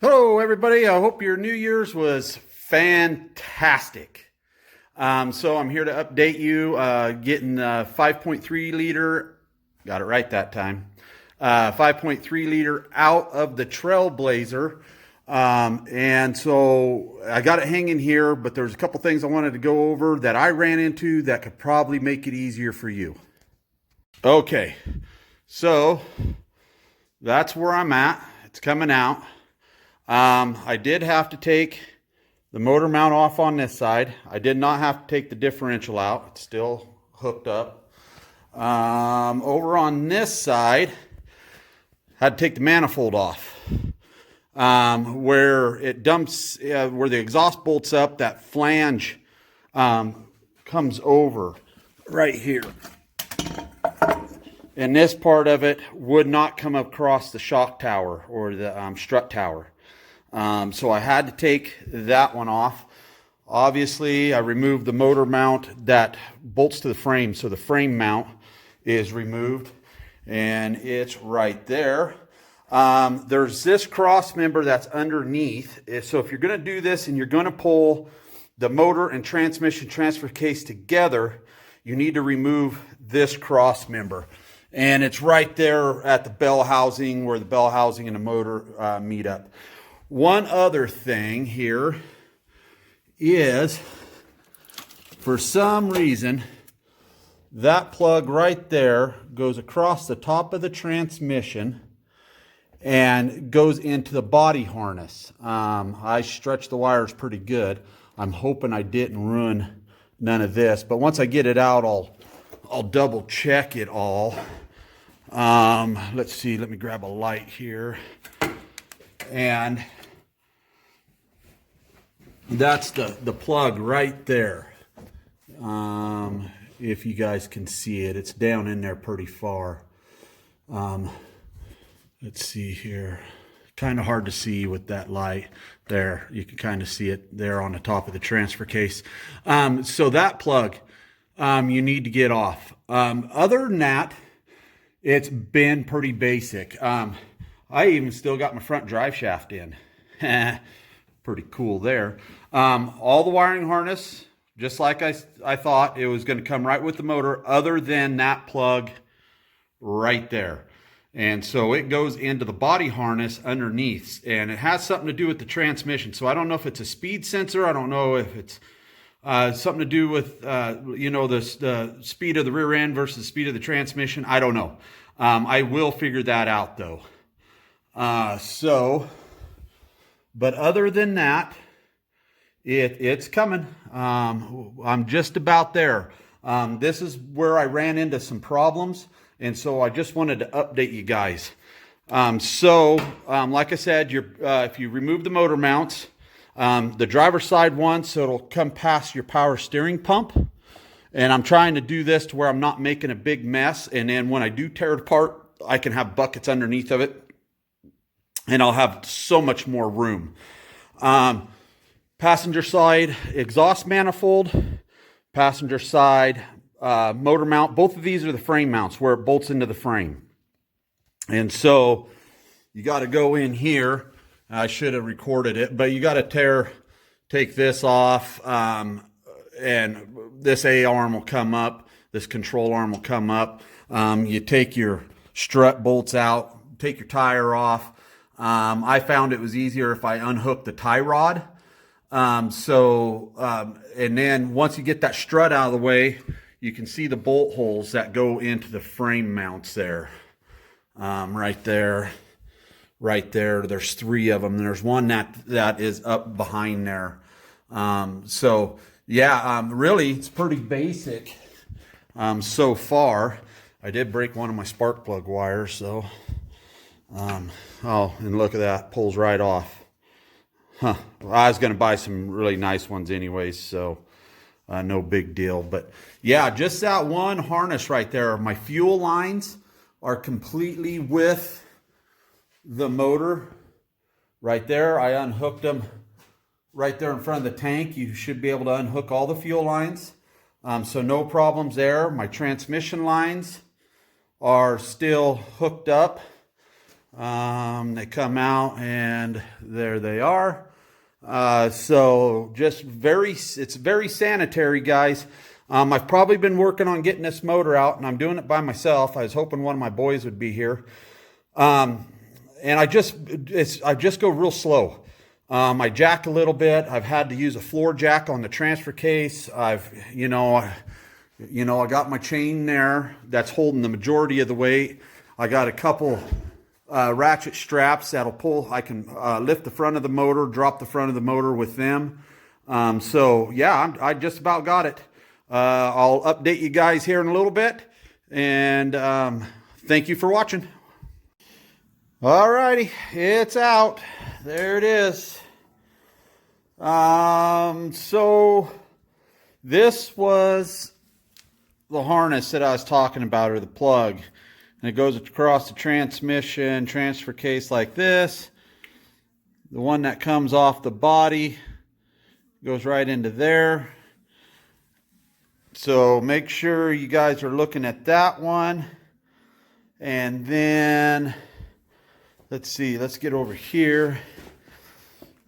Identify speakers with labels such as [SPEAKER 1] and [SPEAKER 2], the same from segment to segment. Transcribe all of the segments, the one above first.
[SPEAKER 1] Hello, everybody. I hope your New Year's was fantastic. So I'm here to update you, getting 5.3 liter, got it right that time, 5.3 liter out of the Trailblazer. And so I got it hanging here, but there's a couple things I wanted to go over that I ran into that could probably make it easier for you. Okay, so that's where I'm at. It's coming out. I did have to take the motor mount off on this side. I did not have to take the differential out. It's still hooked up. Over on this side, had to take the manifold off. Where it dumps, where the exhaust bolts up, that flange comes over right here. And this part of it would not come across the shock tower or the strut tower. So I had to take that one off. Obviously, I removed the motor mount that bolts to the frame. So the frame mount is removed and it's right there. There's this cross member that's underneath. So if you're going to do this and you're going to pull the motor and transmission transfer case together, you need to remove this cross member. And it's right there at the bell housing where the bell housing and the motor meet up. One other thing here is, for some reason, that plug right there goes across the top of the transmission and goes into the body harness. I stretched the wires pretty good. I'm hoping I didn't ruin none of this, but once I get it out, I'll double check it all. Let's see, let me grab a light here. And that's the plug right there. If you guys can see it, it's down in there pretty far. Let's see here. Kind of hard to see with that light there. You can kind of see it there on the top of the transfer case. So that plug, you need to get off. Other than that, it's been pretty basic. I even still got my front drive shaft in. Pretty cool there. All the wiring harness, just like I thought, it was going to come right with the motor, other than that plug right there. And so it goes into the body harness underneath, and it has something to do with the transmission. So I don't know if it's a speed sensor. I don't know if it's something to do with, the speed of the rear end versus the speed of the transmission. I don't know. I will figure that out though. But other than that, it's coming. I'm just about there. This is where I ran into some problems, and so I just wanted to update you guys. Like I said, if you remove the motor mounts, the driver's side one, so it'll come past your power steering pump. And I'm trying to do this to where I'm not making a big mess. And then when I do tear it apart, I can have buckets underneath of it, and I'll have so much more room. Passenger side exhaust manifold, passenger side motor mount. Both of these are the frame mounts where it bolts into the frame. And so you got to go in here. I should have recorded it, but you got to take this off, and this A arm will come up. This control arm will come up. You take your strut bolts out, take your tire off. I found it was easier if I unhooked the tie rod. And then once you get that strut out of the way, you can see the bolt holes that go into the frame mounts there. Right there. There's 3 of them. There's one that is up behind there. Really, it's pretty basic so far. I did break one of my spark plug wires, so. And look at that, pulls right off. Well, I was going to buy some really nice ones anyways, so no big deal. But yeah, just that one harness right there. My fuel lines are completely with the motor right there. I unhooked them right there in front of the tank. You should be able to unhook all the fuel lines. So no problems there. My transmission lines are still hooked up. They come out and there they are. So just it's very sanitary, guys. I've probably been working on getting this motor out, and I'm doing it by myself. I was hoping one of my boys would be here. And I just go real slow. I jack a little bit. I've had to use a floor jack on the transfer case. I got my chain there that's holding the majority of the weight. I got a couple ratchet straps that'll pull. I can lift the front of the motor, drop the front of the motor with them. So yeah, I just about got it. I'll update you guys here in a little bit, and thank you for watching. Alrighty, it's out. There it is. So this was the harness that I was talking about, or the plug. And it goes across the transmission transfer case like this. The one that comes off the body goes right into there. So make sure you guys are looking at that one. And then, let's see, let's get over here.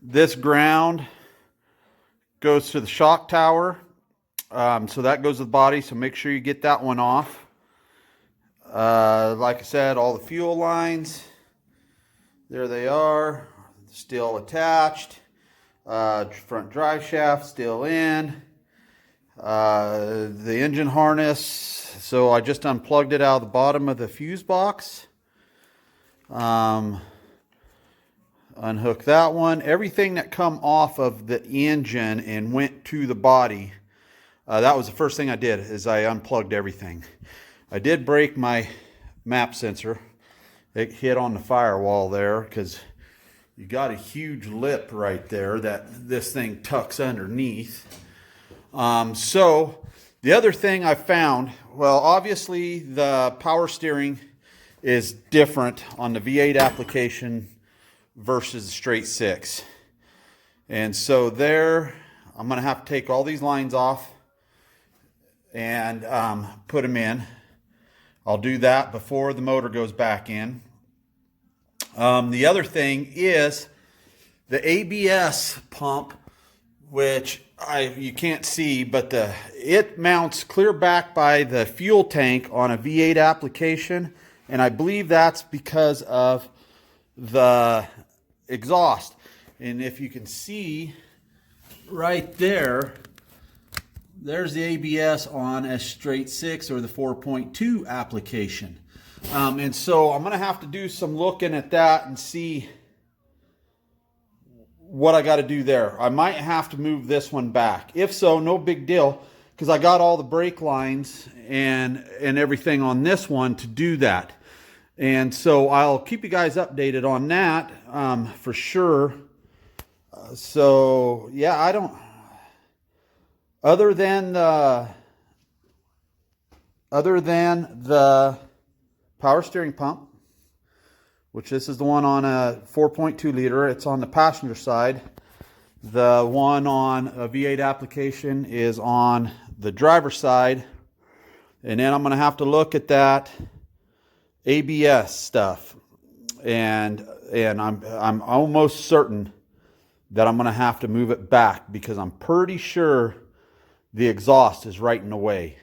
[SPEAKER 1] This ground goes to the shock tower. So that goes to the body, so make sure you get that one off. Like I said, all the fuel lines, there they are, still attached. Front drive shaft still in. The engine harness, so I just unplugged it out of the bottom of the fuse box. Unhook that one. Everything that come off of the engine and went to the body, that was the first thing I did, is I unplugged everything. I did break my map sensor. It hit on the firewall there because you got a huge lip right there that this thing tucks underneath. So the other thing I found, well, obviously the power steering is different on the V8 application versus the straight 6. And so there, I'm going to have to take all these lines off and put them in. I'll do that before the motor goes back in. The other thing is the ABS pump, which you can't see, but it mounts clear back by the fuel tank on a V8 application, and I believe that's because of the exhaust. And if you can see right there, there's the ABS on a straight 6 or the 4.2 application. And so I'm going to have to do some looking at that and see what I got to do there. I might have to move this one back. If so, no big deal, because I got all the brake lines and everything on this one to do that. And so I'll keep you guys updated on that for sure. So yeah, I don't... Other than the power steering pump, which this is the one on a 4.2 liter, it's on the passenger side. The one on a V8 application is on the driver's side. And then I'm going to have to look at that ABS stuff. And I'm almost certain that I'm going to have to move it back, because I'm pretty sure the exhaust is right in the way.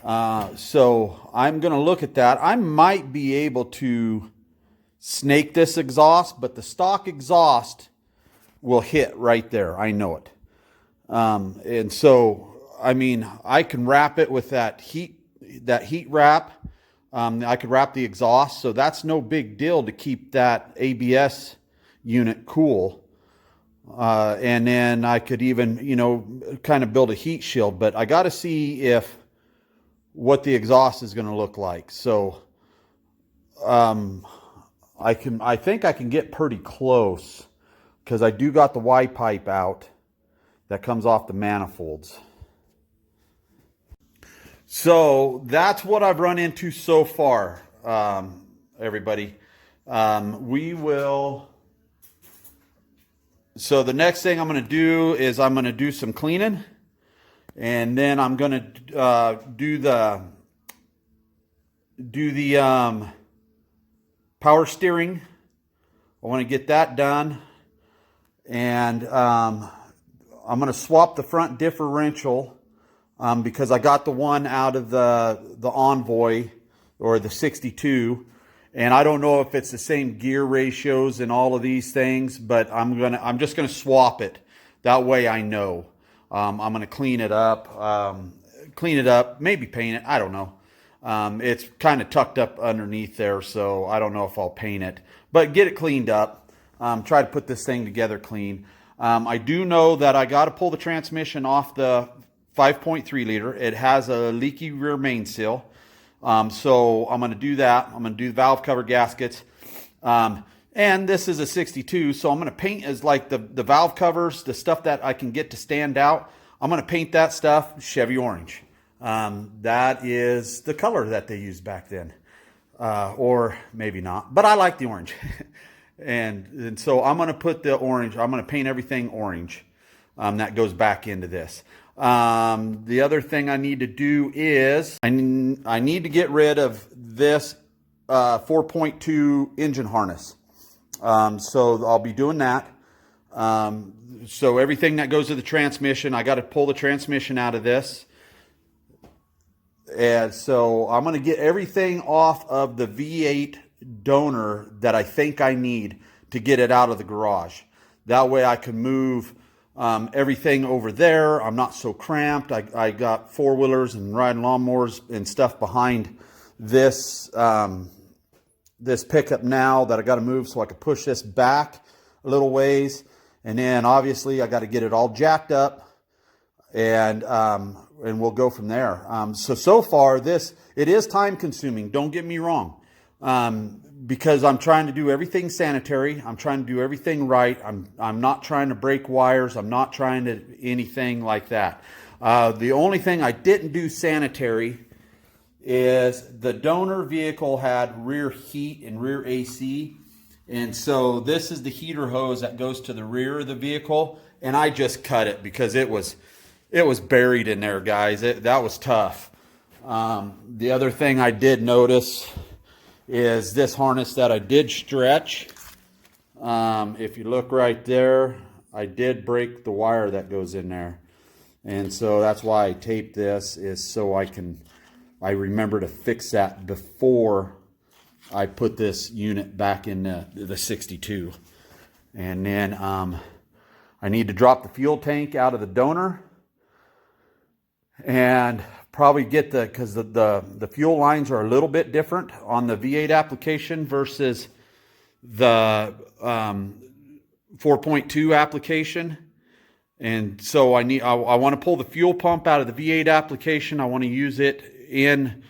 [SPEAKER 1] So I'm going to look at that. I might be able to snake this exhaust, but the stock exhaust will hit right there. I know it. And so, I mean, I can wrap it with that heat wrap. I could wrap the exhaust, so that's no big deal to keep that ABS unit cool. And then I could even, kind of build a heat shield, but I got to see what the exhaust is going to look like. So, I think I can get pretty close, because I do got the Y pipe out that comes off the manifolds. So that's what I've run into so far, everybody. So the next thing I'm going to do is I'm going to do some cleaning, and then I'm going to do the power steering. I want to get that done. And I'm going to swap the front differential because I got the one out of the Envoy or the 62. And I don't know if it's the same gear ratios and all of these things, but I'm just gonna swap it. That way I know. I'm gonna clean it up, maybe paint it. I don't know. It's kind of tucked up underneath there, so I don't know if I'll paint it, but get it cleaned up. Try to put this thing together clean. I do know that I got to pull the transmission off the 5.3 liter. It has a leaky rear main seal. So I'm going to do that. I'm going to do the valve cover gaskets. And this is a 62, so I'm going to paint as like the valve covers, the stuff that I can get to stand out. I'm going to paint that stuff Chevy orange. That is the color that they used back then. Or maybe not, but I like the orange. and so I'm going to put the orange, I'm going to paint everything orange. That goes back into this. The other thing I need to do is I need to get rid of this 4.2 engine harness. So I'll be doing that. So everything that goes to the transmission, I got to pull the transmission out of this. And so I'm going to get everything off of the V8 donor that I think I need to get it out of the garage. That way I can move everything over there. I'm not so cramped. I got four-wheelers and riding lawnmowers and stuff behind this this pickup now that I got to move so I can push this back a little ways. And then obviously I got to get it all jacked up, and we'll go from there. So far it is time consuming. Don't get me wrong. Because I'm trying to do everything sanitary. I'm trying to do everything right. I'm not trying to break wires. I'm not trying to anything like that. The only thing I didn't do sanitary is the donor vehicle had rear heat and rear AC. And so this is the heater hose that goes to the rear of the vehicle. And I just cut it because it was buried in there, guys. That was tough. The other thing I did notice is this harness that I did stretch. If you look right there, I did break the wire that goes in there. And so that's why I taped this, is so I remember to fix that before I put this unit back in the 62. And then I need to drop the fuel tank out of the donor and probably get because the fuel lines are a little bit different on the V8 application versus the 4.2 application. And so I want to pull the fuel pump out of the V8 application. I want to use it in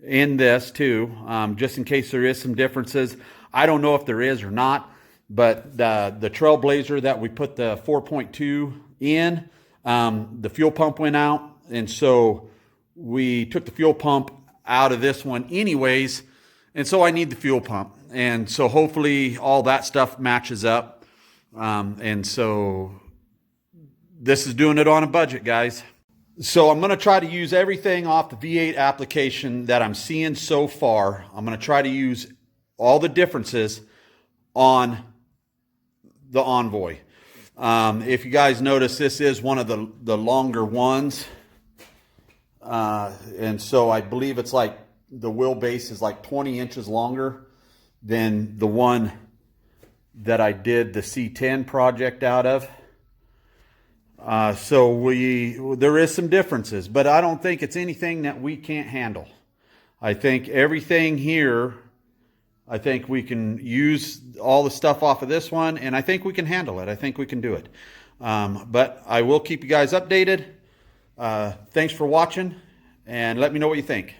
[SPEAKER 1] this too, just in case there is some differences. I don't know if there is or not, but the Trailblazer that we put the 4.2 in, the fuel pump went out, and so we took the fuel pump out of this one anyways, and so I need the fuel pump. And so hopefully all that stuff matches up. And so this is doing it on a budget, guys. So I'm going to try to use everything off the V8 application that I'm seeing so far. I'm going to try to use all the differences on the Envoy. If you guys notice, this is one of the longer ones. And so I believe it's like the wheelbase is like 20 inches longer than the one that I did the C10 project out of. So there is some differences, but I don't think it's anything that we can't handle. I think everything here, I think we can use all the stuff off of this one, and I think we can handle it. I think we can do it. But I will keep you guys updated. Thanks for watching, and let me know what you think.